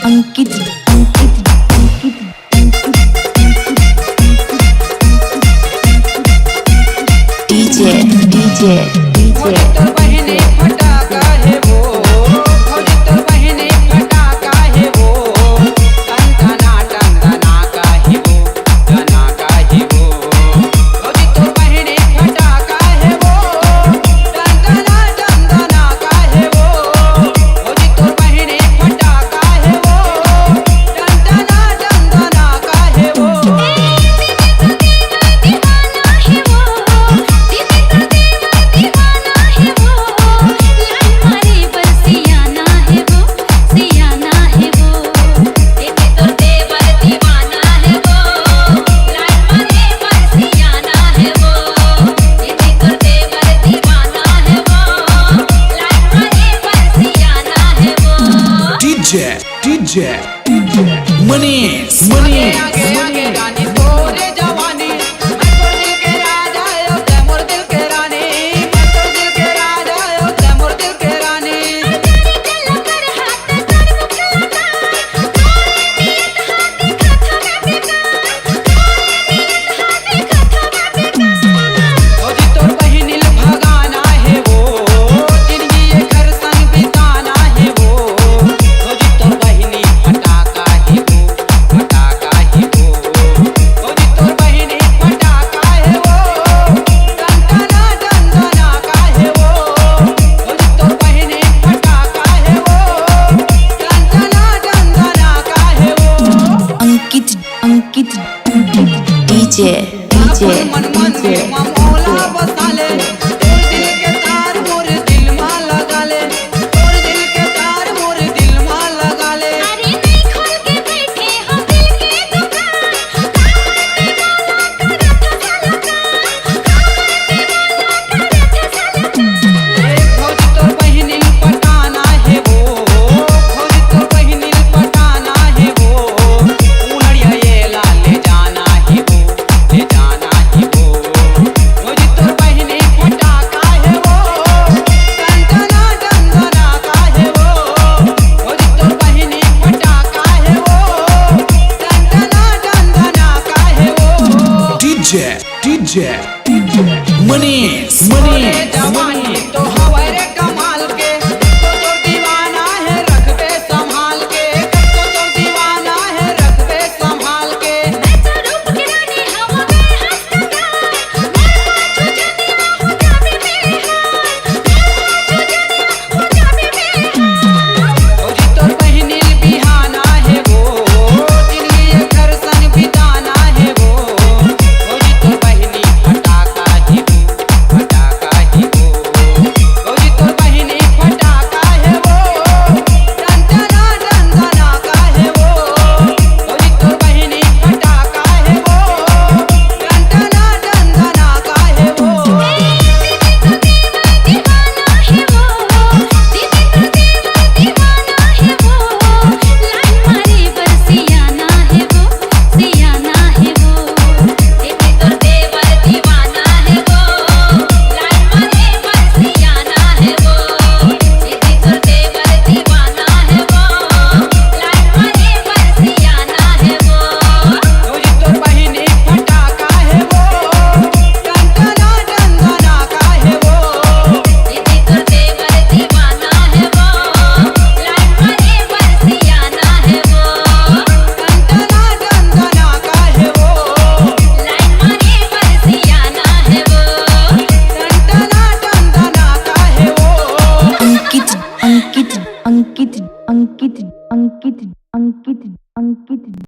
Ankit DJ तो बहने फटाका है वो, तो बहने फटाका है वो, टंटना टंटना का है वो, टना का है वो। तो बहने फटाका है वो, टंटना टंटना का है वो। तो बहने फटाका है वो, टंटना टंटना का है वो। DJ Manis आगे रानी तोरे जवानी, मोर दिल के राजा यो ते मोर दिल के रानी, मोर दिल के राजा यो ते मोर दिल के रानी। तोर बहिनिल भगाना है वो, जिंदगी ये घर संग बिताना है वो। तोर बहिनी फटाका है वो, फटाका है वो। तोर बहिनी फटाका है वो, टंटना टंटना का है वो। तोर बहिनी फटाका है वो, टंटना टंटना का है वो। अंकित डीजे मौला बसाले, तोर दिल के तार मोर दिल मा लगा ले, तोर दिल के तार मोर दिल मा लगा ले। अरे नहीं खोल के बैठे हम दिल की दुकान, खोज तोर बहिनी पटाना है वो, खोज तोर बहिनी पटाना है वो। उनड़िया ये ले जाना है वो, ले जाना है वो। खोज तोर बहिनी फटाका है वो, टंटना टंटना का है वो। खोज तोर बहिनी फटाका है वो, टंटना टंटना का है वो। DJ Manis जवानी तो